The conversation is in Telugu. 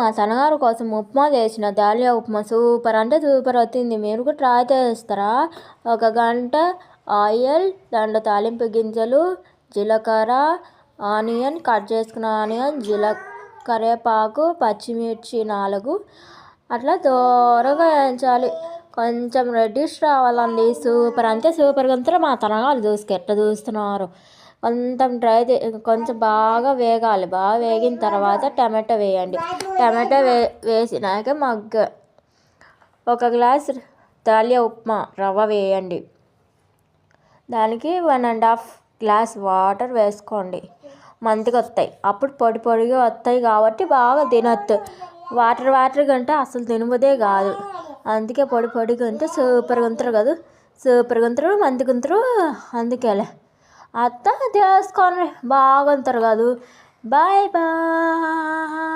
మా సన్నగారు కోసం ఉప్మా చేసిన దాలియా ఉప్మా సూపర్ అంటే సూపర్ అవుతుంది. మీరు కూడా ట్రై చేస్తారా? ఒక గంట ఆయిల్, దాంట్లో తాలింపు గింజలు, జీలకర్ర, ఆనియన్, కట్ చేసుకున్న ఆనియన్, కరివేపాకు, పచ్చిమిర్చి 4 అట్లా దోరగా వేయించాలి. కొంచెం రెడ్డిష్ రావాలండి. సూపర్ అంటే సూపర్గా ఉంటారు. మా తనగారు చూసుకు ఎట్లా చూస్తున్నారు. కొంచెం బాగా వేగాలి. బాగా వేగిన తర్వాత టమాటో వేయండి. టమాటో వేసినాక ఒక గ్లాస్ దాలియా ఉప్మా రవ్వ వేయండి. దానికి 1.5 గ్లాస్ వాటర్ వేసుకోండి. మంచిగా వస్తాయి. అప్పుడు పొడి పొడిగా వస్తాయి కాబట్టి బాగా తినొచ్చు. వాటర్ కంటే అసలు తినబుద్దే కాదు. అందుకే పొడిగా ఉంటే సూపర్గా ఉంటారు కదా. సూపర్గా ఉంటారు, మంచిగా ఉంటారు. అందుకేలే అత్త చేసుకోండి, బాగుంటారు కాదు. Bye bye.